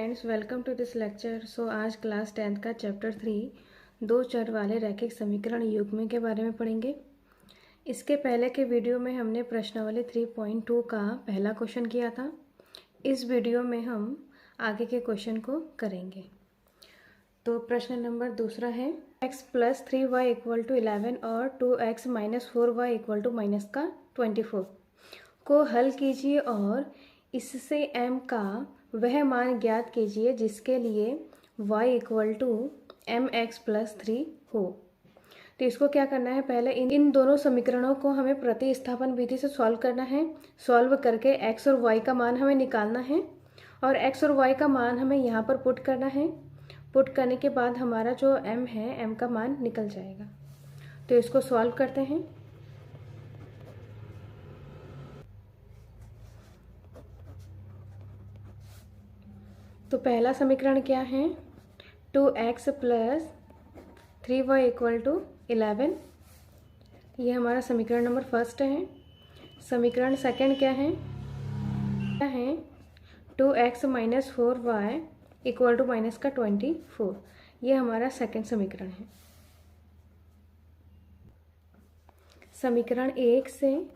Friends, welcome to this lecture. आज class 10th का chapter 3 दो चर वाले रैखिक समीकरण युग्म के बारे में पढ़ेंगे। इसके पहले के वीडियो में हमने प्रश्नावली 3.2 का पहला क्वेश्चन किया था। इस वीडियो में हम आगे के क्वेश्चन को करेंगे। तो प्रश्न नंबर दूसरा है x + 3y = 11 और 2x - 4y = -24 को हल कीजिए और इससे m का वह मान ज्ञात कीजिए जिसके लिए y = mx + 3 हो। तो इसको क्या करना है, पहले इन दोनों समीकरणों को हमें प्रतिस्थापन विधि से सॉल्व करना है। सॉल्व करके x और y का मान हमें निकालना है और x और y का मान हमें यहाँ पर पुट करना है। पुट करने के बाद हमारा जो m है, m का मान निकल जाएगा। तो इसको सॉल्व करते हैं। तो पहला समीकरण क्या है, 2x + 3y = 11। ये हमारा समीकरण नंबर फर्स्ट है। समीकरण सेकंड क्या है, 2x - 4y = -24। ये हमारा सेकंड समीकरण है। समीकरण एक से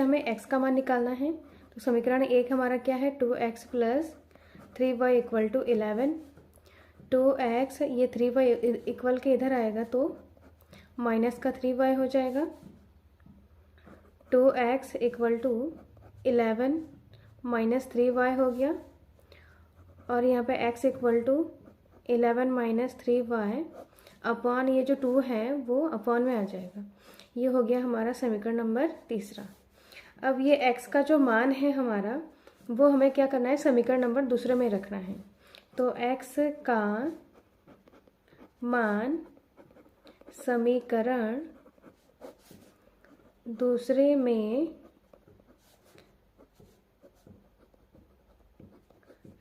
हमें x का मान निकालना है। तो समीकरण एक हमारा क्या है, 2x + 3y = 11। 2x, ये 3y इक्वल के इधर आएगा तो माइनस का 3y हो जाएगा। 2x = 11 - 3y हो गया और यहाँ पे x = 11 - 3y अपॉन ये जो 2 है वो अपॉन में आ जाएगा। ये हो गया हमारा समीकरण नंबर तीसरा। अब ये x का जो मान है हमारा, वो हमें क्या करना है, समीकरण नंबर दूसरे में रखना है। तो x का मान समीकरण दूसरे में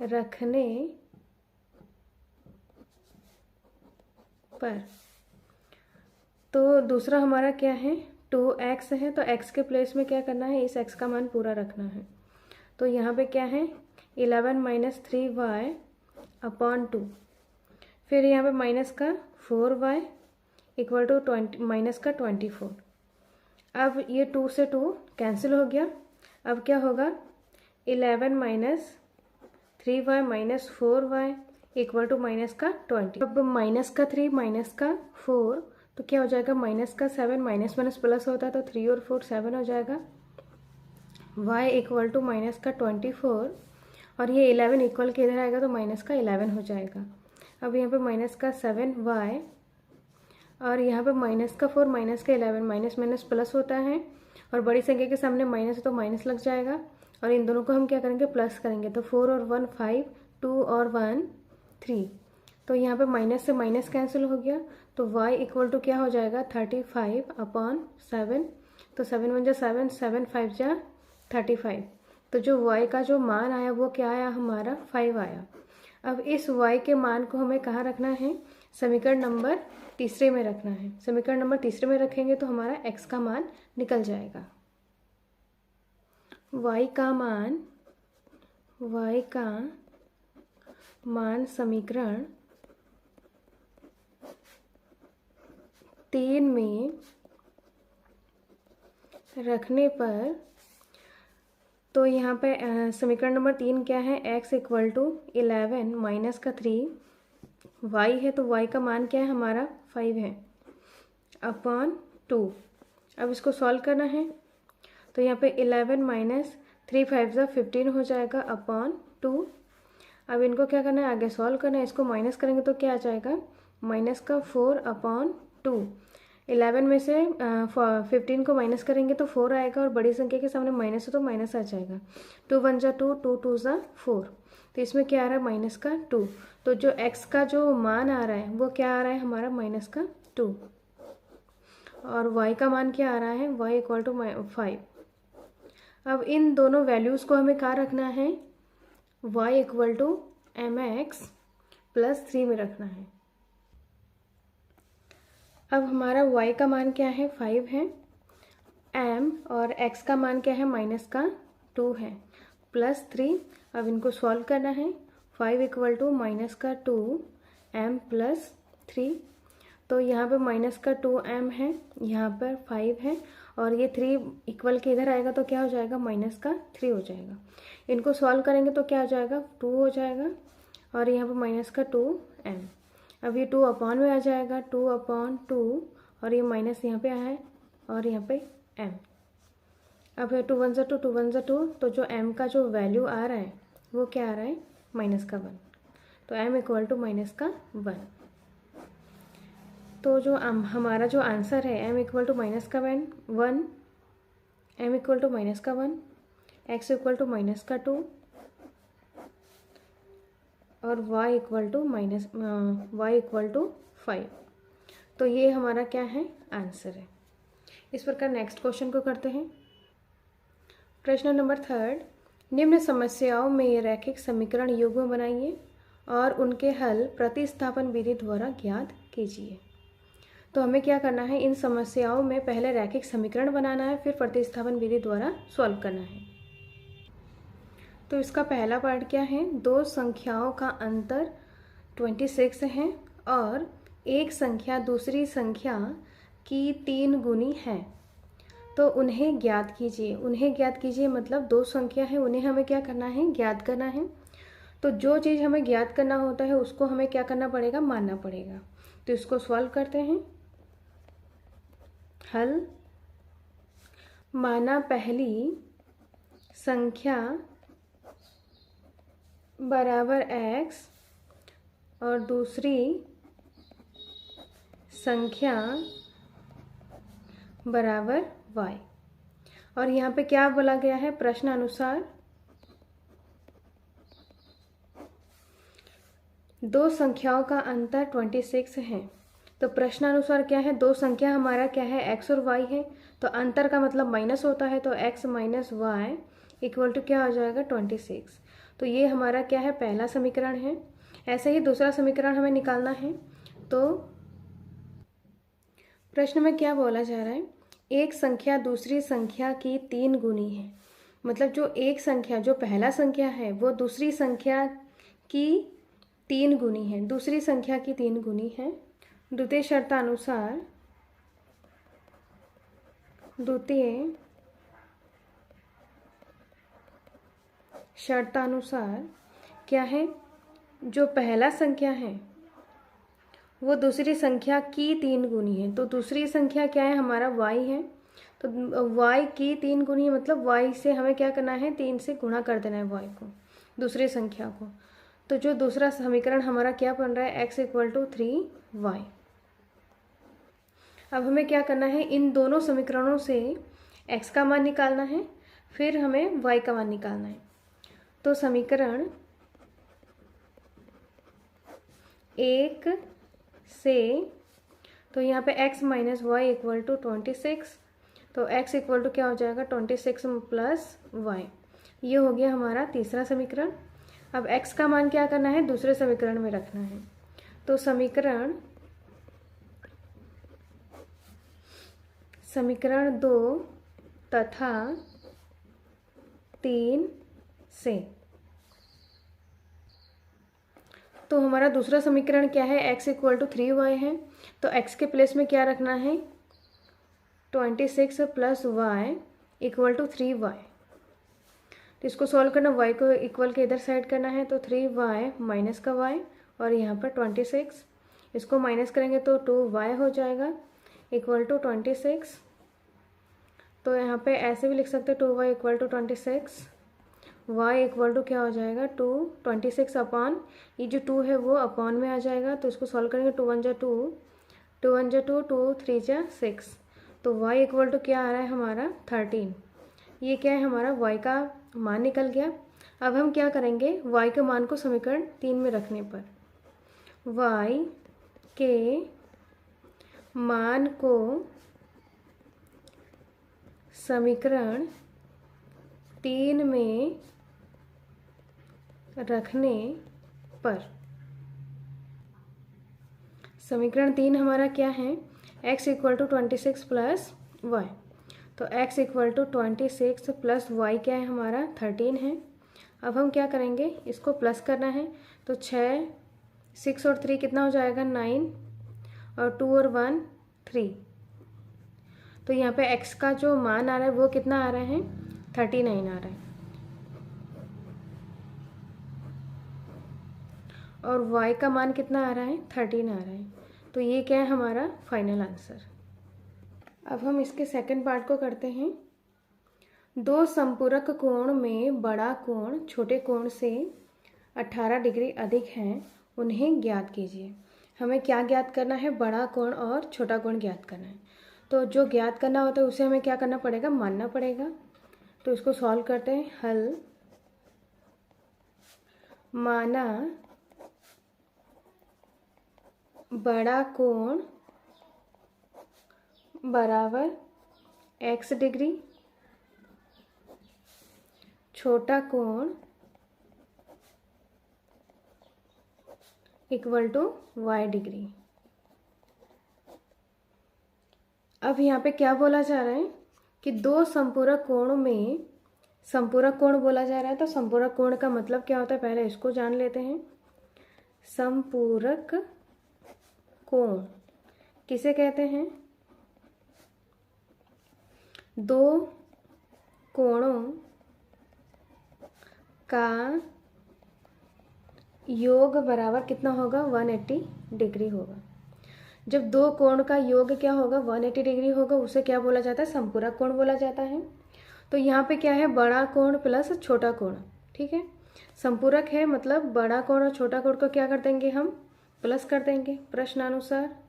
रखने पर, तो दूसरा हमारा क्या है, 2x है। तो x के प्लेस में क्या करना है, इस x का मान पूरा रखना है। तो यहाँ पे क्या है, 11 - 3y अपॉन 2। फिर यहाँ पे माइनस का 4y = -24। अब ये 2 से 2 कैंसिल हो गया। अब क्या होगा, 11 - 3y - 4y = -20। अब -3 - 4 तो क्या हो जाएगा, -7, माइनस प्लस होता है तो 3 और 4 7 हो जाएगा। y = -24 और ये 11 इक्वल के इधर आएगा तो -11 हो जाएगा। अब यहाँ पे -7y और यहाँ पे -4 -11, माइनस प्लस होता है और बड़ी संख्या के सामने माइनस है तो माइनस लग जाएगा और इन दोनों को हम क्या करेंगे, प्लस करेंगे। तो 4 और 1 5, 2 और 1 3। तो यहाँ पे माइनस से माइनस कैंसिल हो गया। तो y = क्या हो जाएगा, 35/7। तो 7 × 1 = 7, 7 × 5 = 35। तो जो y का जो मान आया वो क्या आया, हमारा 5 आया। अब इस y के मान को हमें कहाँ रखना है, समीकरण नंबर तीसरे में रखना है। समीकरण नंबर तीसरे में रखेंगे तो हमारा x का मान निकल जाएगा। y का मान समीकरण 3 में रखने पर, तो यहाँ पे समीकरण नंबर 3 क्या है, x = 11 माइनस का 3, y है तो y का मान क्या है हमारा 5 है अपॉन 2। अब इसको सॉल्व करना है। तो यहाँ पे 11 - 3 5 = 15 हो जाएगा अपॉन 2। अब इनको क्या करना है, आगे सॉल्व करना है। इसको माइनस करेंगे तो क्या आ जाएगा, -4 अपॉन 2। 11 में से 15 को माइनस करेंगे तो 4 आएगा और बड़ी संख्या के सामने माइनस है तो माइनस आ जाएगा। 2 × 1 = 2, 2 × 2 = 4। तो इसमें क्या आ रहा है, -2। तो जो x का जो मान आ रहा है वो क्या आ रहा है हमारा, -2। और y का मान क्या आ रहा है, y = 5। अब इन दोनों वैल्यूज़ को हमें कहाँ रखना है, y = mx + 3 में रखना है। अब हमारा y का मान क्या है, 5 है। m और x का मान क्या है, -2 है, +3। अब इनको सॉल्व करना है। 5 इक्वल टू -2m + 3। तो यहाँ पे -2m है, यहाँ पर 5 है, और ये 3 इक्वल के इधर आएगा तो क्या हो जाएगा, -3 हो जाएगा। इनको सॉल्व करेंगे तो क्या हो जाएगा, 2 हो जाएगा, और यहाँ पे -2m। अब ये 2 अपॉन में आ जाएगा, 2/2, और ये माइनस यहाँ पे है, और यहाँ पे m। अब 2 1 2, 2 1 2, तो जो m का जो वैल्यू आ रहा है वो क्या आ रहा है, -1। तो m इक्वल टू -1। तो जो हमारा जो आंसर है m equal to -1, m equal to -1, x equal to -2, और y इक्वल टू 5। तो ये हमारा क्या है, आंसर है। इस प्रकार नेक्स्ट क्वेश्चन को करते हैं। प्रश्न नंबर 3, निम्न समस्याओं में रैखिक समीकरण युग्म बनाइए और उनके हल प्रतिस्थापन विधि द्वारा ज्ञात कीजिए। तो हमें क्या करना है, इन समस्याओं में पहले रैखिक समीकरण बनाना है, फिर प्रतिस्थापन विधि द्वारा सॉल्व करना है। तो इसका पहला पार्ट क्या है, दो संख्याओं का अंतर 26 है और एक संख्या दूसरी संख्या की 3 गुनी है, तो उन्हें ज्ञात कीजिए। उन्हें ज्ञात कीजिए मतलब दो संख्या है, उन्हें हमें क्या करना है, ज्ञात करना है। तो जो चीज़ हमें ज्ञात करना होता है उसको हमें क्या करना पड़ेगा, मानना पड़ेगा। तो इसको सॉल्व करते हैं। हल, माना पहली संख्या बराबर x और दूसरी संख्या बराबर y। और यहाँ पे क्या बोला गया है, प्रश्न अनुसार दो संख्याओं का अंतर 26 है। तो प्रश्न अनुसार क्या है, दो संख्या हमारा क्या है, x और y है, तो अंतर का मतलब माइनस होता है, तो x - y इक्वल टू क्या हो जाएगा, 26। तो ये हमारा क्या है, पहला समीकरण है। ऐसे ही दूसरा समीकरण हमें निकालना है। तो प्रश्न में क्या बोला जा रहा है, एक संख्या दूसरी संख्या की 3 गुनी है। मतलब जो एक संख्या, जो पहला संख्या है वो दूसरी संख्या की 3 गुनी है, दूसरी संख्या की 3 गुनी है। द्वितीय शर्तानुसार क्या है, जो पहला संख्या है वो दूसरी संख्या की 3 गुनी है। तो दूसरी संख्या क्या है, हमारा y है, तो y की 3 गुनी मतलब y से हमें क्या करना है, 3 से गुणा कर देना है y को, दूसरी संख्या को। तो जो दूसरा समीकरण हमारा क्या बन रहा है, x इक्वल टू 3y। अब हमें क्या करना है, इन दोनों समीकरणों से x का मान निकालना है, फिर हमें y का मान निकालना है। तो समीकरण 1 से, तो यहाँ पे x - y इक्वल टू 26, तो x इक्वल टू क्या हो जाएगा, 26 + y। ये हो गया हमारा तीसरा समीकरण। अब x का मान क्या करना है, दूसरे समीकरण में रखना है। तो समीकरण 2 तथा 3 से, तो हमारा दूसरा समीकरण क्या है, x इक्वल टू 3y है, तो x के प्लेस में क्या रखना है, 26 + y इक्वल टू 3y। तो इसको सॉल्व करना, y को इक्वल के इधर साइड करना है, तो 3y माइनस का y, और यहाँ पर 26, इसको माइनस करेंगे तो 2y हो जाएगा इक्वल टू 26। तो यहाँ पे ऐसे भी लिख सकते हैं, 2y equal to 26, y equal to क्या हो जाएगा, 26 अपॉन, ये जो 2 है वो अपॉन में आ जाएगा, तो इसको सॉल्व करेंगे, 2 1 2, 2 1 2, 2 3 6, तो y इक्वल टू क्या आ रहा है हमारा 13। ये क्या है, हमारा y का मान निकल गया। अब हम क्या करेंगे, y के मान को समीकरण 3 में रखने पर y के मान को समीकरण 3 में रखने पर, समीकरण 3 हमारा क्या है, x इक्वल टू 26 + y। तो x equal to 26 plus Y क्या है हमारा 13 है। अब हम क्या करेंगे, इसको प्लस करना है, तो 6, 6 और 3 कितना हो जाएगा 9, और 2 और 1 3। तो यहाँ पे x का जो मान आ रहा है वो कितना आ रहा है 39 आ रहा है, और y का मान कितना आ रहा है 13 आ रहा है। तो ये क्या है हमारा फाइनल आंसर। अब हम इसके सेकंड पार्ट को करते हैं। दो संपूरक कोण में बड़ा कोण छोटे कोण से 18 डिग्री अधिक है, उन्हें ज्ञात कीजिए। हमें क्या ज्ञात करना है, बड़ा कोण और छोटा कोण ज्ञात करना है। तो जो ज्ञात करना होता है उसे हमें क्या करना पड़ेगा, मानना पड़ेगा। तो इसको सॉल्व करते हैं। हल माना बड़ा कोण बराबर x डिग्री, छोटा कोण इक्वल टू y डिग्री। अब यहाँ पे क्या बोला जा रहा है कि दो संपूरक कोणों में, संपूरक कोण बोला जा रहा है, तो संपूरक कोण का मतलब क्या होता है पहले इसको जान लेते हैं। संपूरक कोण किसे कहते हैं, दो कोणों का योग बराबर कितना होगा 180 डिग्री होगा। जब दो कोण का योग क्या होगा 180 डिग्री होगा, उसे क्या बोला जाता है, संपूरक कोण बोला जाता है। तो यहाँ पे क्या है, बड़ा कोण प्लस छोटा कोण, ठीक है। संपूरक है मतलब बड़ा कोण और छोटा कोण को क्या कर देंगे हम, प्लस कर देंगे प्रश्नानुसार।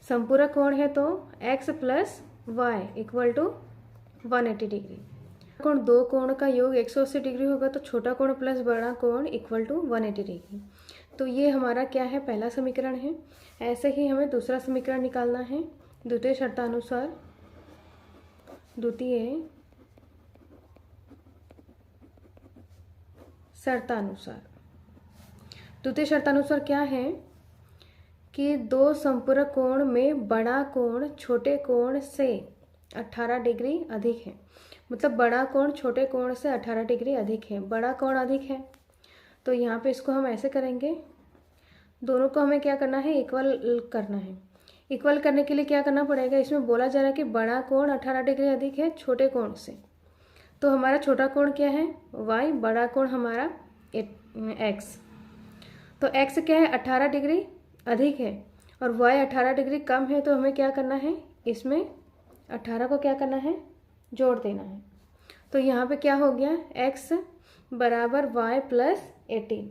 संपूरक कोण है तो x plus Y equal to 180 degree. कोण दो कोण का योग 180 डिग्री होगा, तो छोटा कोण प्लस बड़ा कोण इक्वल टू 180 डिग्री। तो ये हमारा क्या है, पहला समीकरण है। ऐसे ही हमें दूसरा समीकरण निकालना है द्वितीय शर्तानुसार। द्वितीय शर्तानुसार क्या है कि दो संपूरक कोण में बड़ा कोण छोटे कोण से 18 डिग्री अधिक है। मतलब बड़ा कोण छोटे कोण से 18 डिग्री अधिक है, बड़ा कोण अधिक है। तो यहाँ पे इसको हम ऐसे करेंगे, दोनों को हमें क्या करना है, इक्वल करना है। इक्वल करने के लिए क्या करना पड़ेगा, इसमें बोला जा रहा है कि बड़ा कोण 18 डिग्री अधिक है छोटे कोण से। तो हमारा छोटा कोण क्या है y, बड़ा कोण हमारा x। तो x क्या है 18 डिग्री अधिक है और y 18 डिग्री कम है। तो हमें क्या करना है, इसमें 18 को क्या करना है, जोड़ देना है। तो यहाँ पे क्या हो गया, x बराबर y प्लस 18।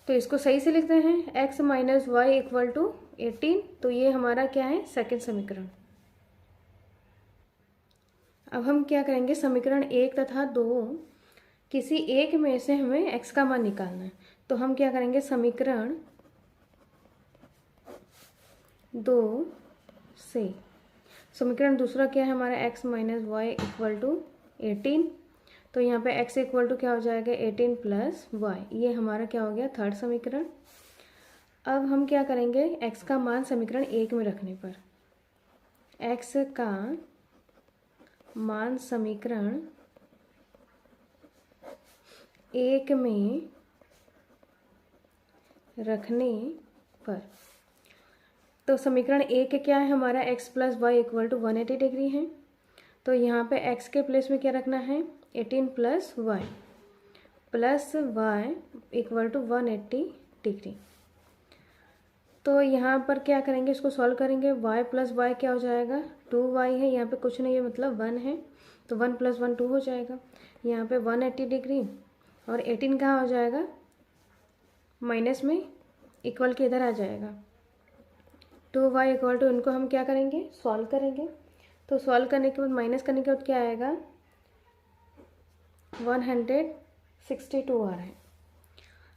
तो इसको सही से लिखते हैं, x minus Y equal to 18। तो ये हमारा क्या है, सेकंड समीकरण। अब हम क्या करेंगे, समीकरण 1 तथा 2 किसी एक में से हमें x का मान निकालना है। तो हम क्या करेंगे, समीकरण 2 से, समीकरण दूसरा क्या है हमारा, x minus Y equal to 18। तो यहाँ पे x इक्वल टू क्या हो जाएगा 18 प्लस वाई। ये हमारा क्या हो गया, थर्ड समीकरण। अब हम क्या करेंगे, x का मान समीकरण 1 में रखने पर, x का मान समीकरण 1 में रखने पर, तो समीकरण 1 क्या है हमारा, x plus Y equal to 180 degree है। तो यहाँ पे x के प्लेस में क्या रखना है, 18 plus Y equal to 180 degree. तो यहाँ पर क्या करेंगे, इसको सॉल्व करेंगे। y प्लस वाई क्या हो जाएगा, 2y है, यहाँ पे कुछ नहीं है मतलब 1 है, तो 1 प्लस 1 2 हो जाएगा। यहाँ पे 180 डिग्री और 18 कहाँ हो जाएगा, माइनस में, इक्वल के इधर आ जाएगा। 2y इक्वल टू, इनको हम क्या करेंगे, सॉल्व करेंगे। तो सॉल्व करने के बाद माइनस करने के बाद क्या आएगा, 162 आ रहा है।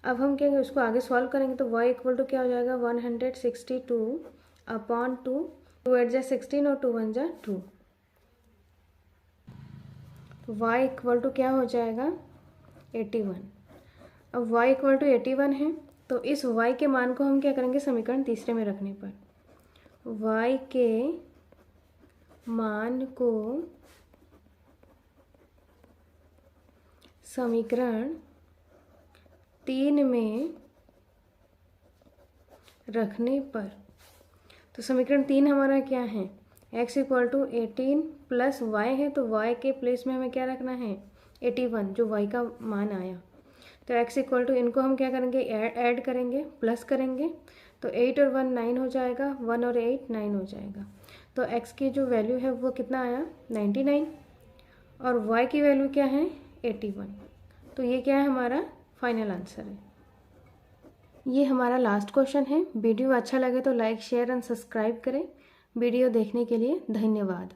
अब हम क्या, उसको आगे सॉल्व करेंगे तो y इक्वल टू क्या हो जाएगा, 162 अपॉन 2, 2 8 जा 16 और 2 1 जा 2। तो y इक्वल टू क्या हो जाएगा 81। अब y इक्वल टू 81 है, तो इस y के मान को हम क्या करेंगे, समीकरण तीसरे में रखने पर y के मान को समीकरण 3 में रखने पर, तो समीकरण 3 हमारा क्या है, x equal to 18 plus y है, तो y के प्लेस में हमें क्या रखना है 81, जो y का मान आया। तो x इक्वल टू, इनको हम क्या करेंगे ऐड करेंगे, प्लस करेंगे, तो 8 और 1 9 हो जाएगा, 1 और 8 9 हो जाएगा। तो x की जो वैल्यू है वो कितना आया 99, और y की वैल्यू क्या है 81। तो ये क्या है हमारा फाइनल आंसर है। ये हमारा लास्ट क्वेश्चन है। वीडियो अच्छा लगे तो लाइक शेयर एंड सब्सक्राइब करें। वीडियो देखने के लिए धन्यवाद।